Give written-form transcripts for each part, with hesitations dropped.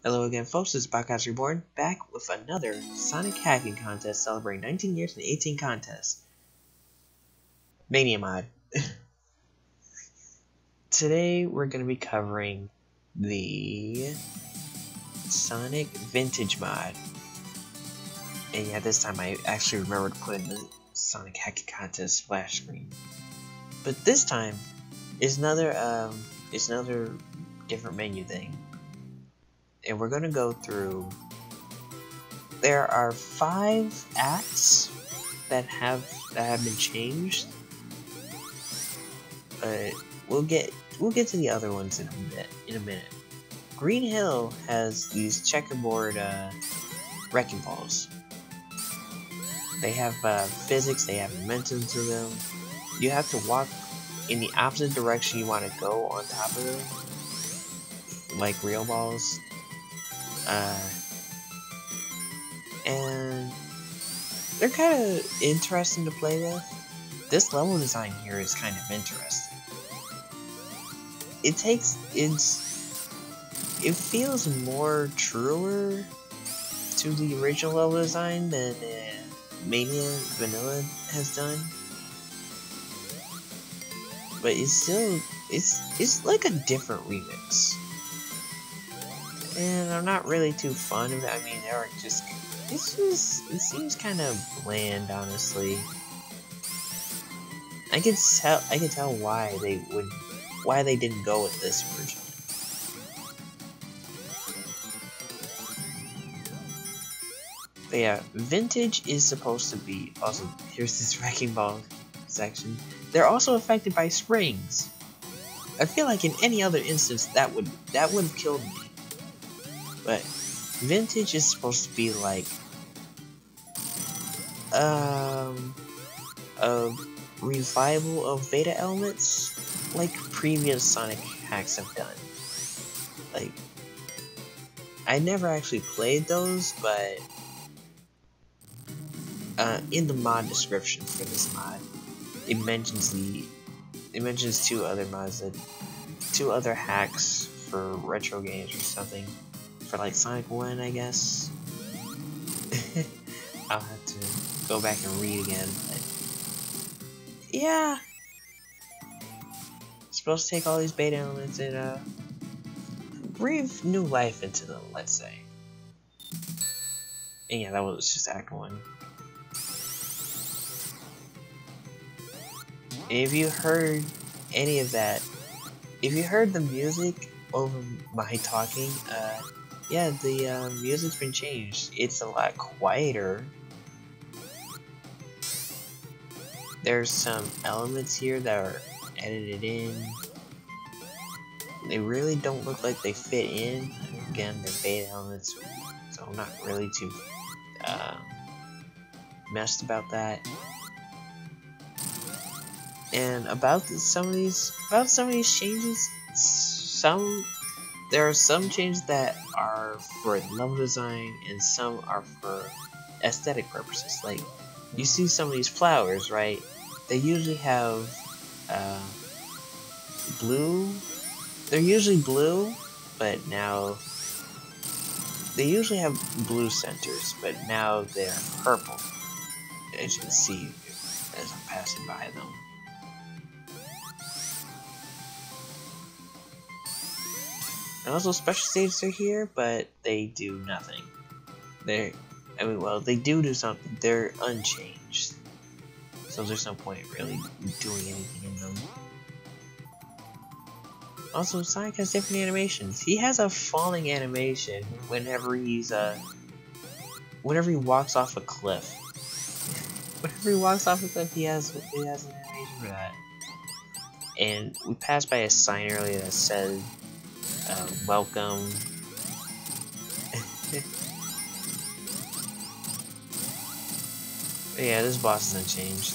Hello again, folks. This is Podcast Reborn, back with another Sonic hacking contest celebrating 19 years and 18 contests. Mania mod. Today we're going to be covering the Sonic Vintage mod. And yeah, this time I actually remembered to put in the Sonic hacking contest splash screen. But this time is another different menu thing. And we're gonna go through. There are 5 acts that have been changed. But we'll get to the other ones in a minute. Green Hill has these checkerboard wrecking balls. They have physics. They have momentum to them. You have to walk in the opposite direction you want to go on top of them, like real balls. And they're kind of interesting to play with. This level design here is kind of interesting. It feels more truer to the original level design than Mania Vanilla has done. But it's like a different remix. And I'm not really too fond of it. I mean, it seems kind of bland, honestly. I can tell why they didn't go with this version. But yeah, Vintage is supposed to be also. Here's this wrecking ball section. They're also affected by springs. I feel like in any other instance that would have killed me. But Vintage is supposed to be like a revival of beta elements, like previous Sonic hacks have done. Like, I never actually played those, but in the mod description for this mod, it mentions two other hacks for retro games or something. For like Sonic 1, I guess. I'll have to go back and read again. But yeah, it's supposed to take all these beta elements and breathe new life into them, let's say. And yeah, that was just Act 1. If you heard any of that, if you heard the music over my talking, yeah, the music's been changed. It's a lot quieter. There's some elements here that are edited in. They really don't look like they fit in. Again, they're beta elements, so I'm not really too messed about that. And about some of these changes, there are some changes that are for level design and some are for aesthetic purposes. Like, you see some of these flowers, right? They usually have blue. They're usually blue, but now they usually have blue centers, but now they're purple, as you can see as I'm passing by them. And also, special stages are here, but they do nothing. They do something. They're unchanged, so there's no point really doing anything in them. Also, Sonic has different animations. He has a falling animation whenever he walks off a cliff. Whenever he walks off a cliff, he has an animation for that. And we passed by a sign earlier that said, welcome. Yeah, this boss isn't changed.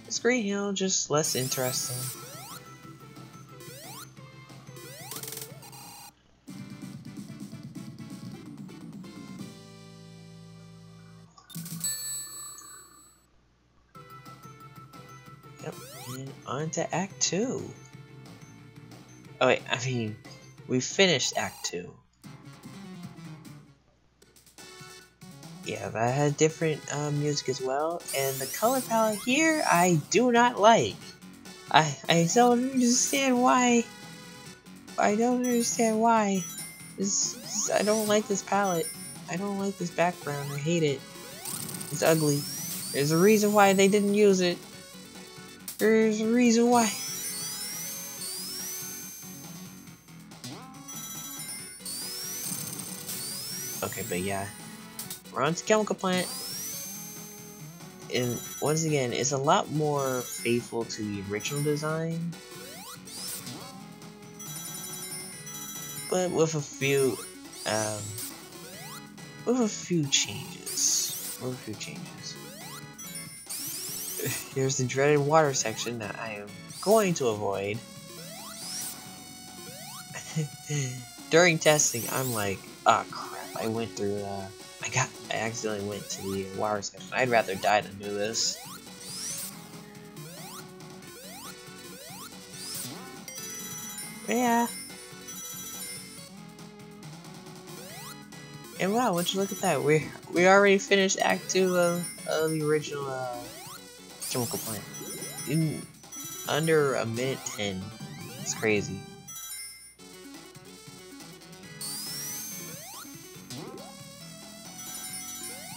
It's Green Hill, just less interesting. Yep, and on to Act 2. Oh wait, I mean, we finished Act 2. Yeah, that had different music as well, and the color palette here, I do not like. I don't understand why. I don't understand why. I don't like this palette. I don't like this background. I hate it. It's ugly. There's a reason why they didn't use it. There's a reason why. Okay, but yeah. We're on to Chemical Plant. And once again, it's a lot more faithful to the original design. But with a few changes. Here's the dreaded water section that I am going to avoid. During testing, I'm like, oh crap, I went through, I accidentally went to the water section. I'd rather die than do this. But yeah. And wow, would you look at that? We already finished Act 2 of the original Chemical Plant in under a minute 10. It's crazy.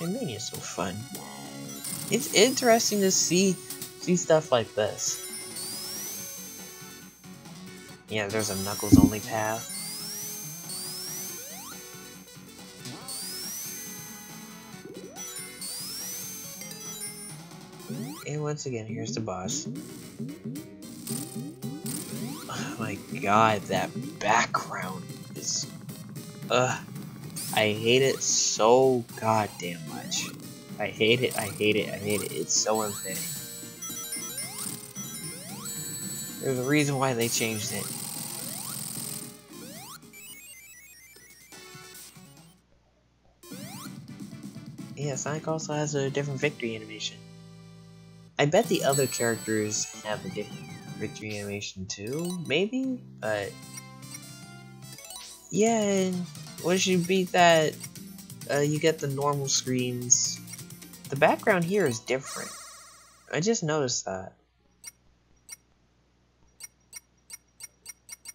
And Mania is so fun. It's interesting to see stuff like this. Yeah, there's a Knuckles only path. And once again, here's the boss. Oh my god, that background is... I hate it so goddamn much. I hate it. It's so unfitting. There's a reason why they changed it. Yeah, Sonic also has a different victory animation. I bet the other characters have a different victory animation too, maybe? But... yeah, and once you beat that, you get the normal screens. The background here is different. I just noticed that.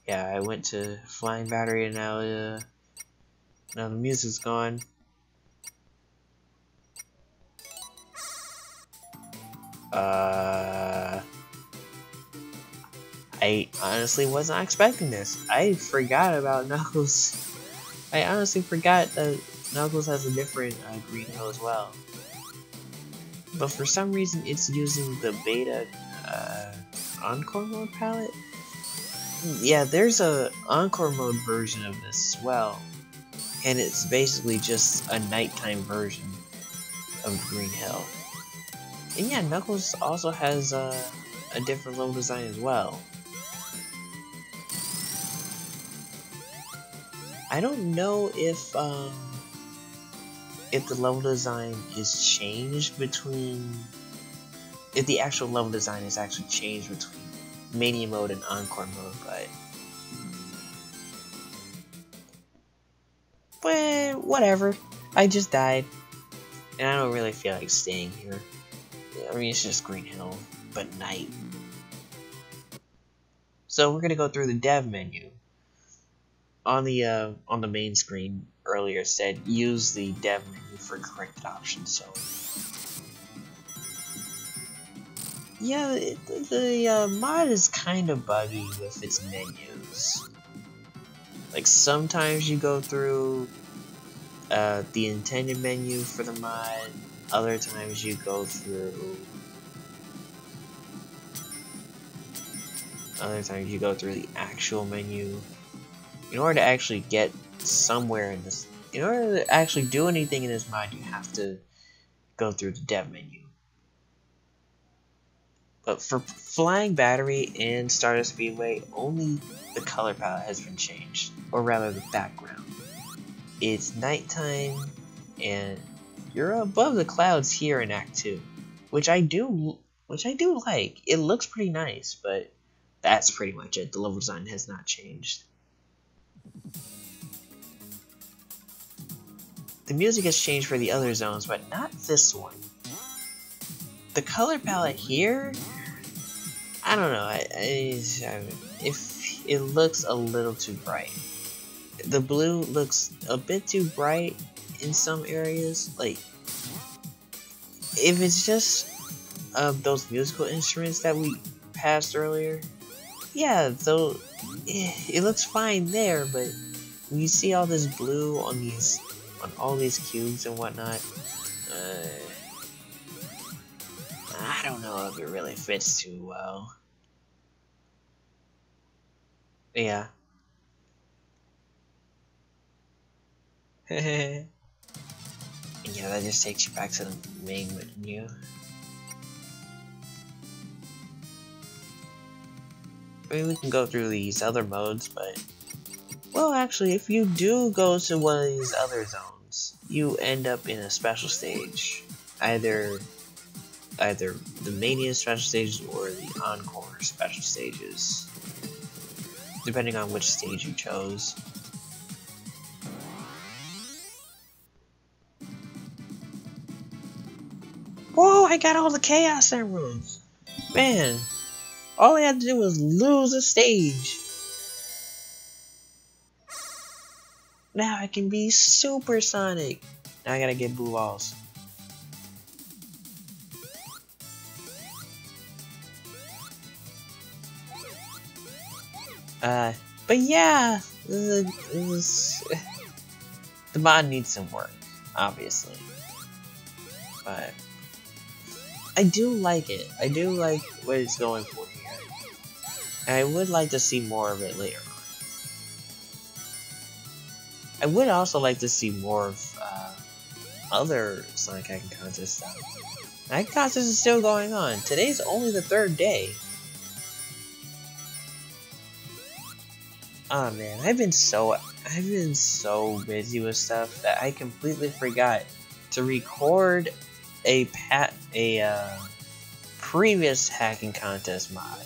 Yeah, I went to Flying Battery and now the music's gone. I honestly wasn't expecting this. I forgot about Knuckles. I honestly forgot that Knuckles has a different green hill as well. But for some reason, it's using the beta Encore mode palette. Yeah, there's a Encore mode version of this as well. And it's basically just a nighttime version of Green Hill. And yeah, Knuckles also has a different level design as well. I don't know if the level design is changed between... if the actual level design is actually changed between Mania mode and Encore mode, but whatever. I just died, and I don't really feel like staying here. I mean, it's just Green Hill, but night. So we're gonna go through the dev menu. On the main screen earlier said use the dev menu for corrected options. So yeah, the mod is kind of buggy with its menus. Like sometimes you go through the intended menu for the mod, other times you go through the actual menu. In order to actually get somewhere in this, in order to actually do anything in this mod, you have to go through the dev menu. But for Flying Battery and Stardust Speedway, only the color palette has been changed, or rather the background. It's nighttime, and you're above the clouds here in Act 2, which I do like. It looks pretty nice, but that's pretty much it. The level design has not changed. The music has changed for the other zones, but not this one. The color palette here, I don't know. If it looks a little too bright. The blue looks a bit too bright in some areas. Like, if it's just those musical instruments that we passed earlier, yeah, though it looks fine there, but when you see all this blue on all these cubes and whatnot, I don't know if it really fits too well. Yeah. And yeah, that just takes you back to the main menu. I mean, we can go through these other modes, but... Well, actually, if you do go to one of these other zones, you end up in a special stage. Either the Mania special stages or the Encore special stages. Depending on which stage you chose. Whoa, I got all the Chaos Emeralds! Man, all I had to do was lose a stage. Now I can be Super Sonic. Now I gotta get blue balls. But yeah, the mod needs some work, obviously. But I do like it. I do like what it's going for here. And I would like to see more of it later on. I would also like to see more of other Sonic Hacking Contest stuff. Hacking Contest is still going on. Today's only the 3rd day. Oh man, I've been so busy with stuff that I completely forgot to record a previous Hacking Contest mod,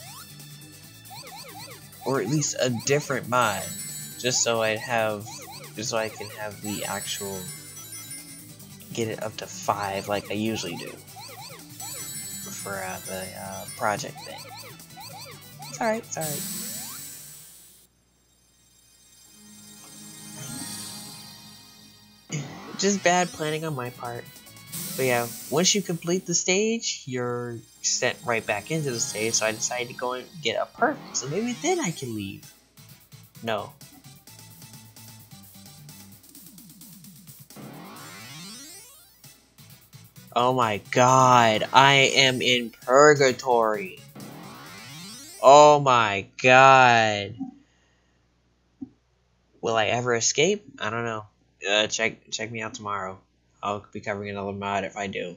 or at least a different mod, just so I can have the actual get it up to 5 like I usually do for the project thing. It's alright, it's alright. Just bad planning on my part. But yeah, once you complete the stage, you're sent right back into the stage, so I decided to go and get a perfect, so maybe then I can leave. No. Oh my god, I am in purgatory. Oh my god. Will I ever escape? I don't know. Check me out tomorrow. I'll be covering another mod if I do.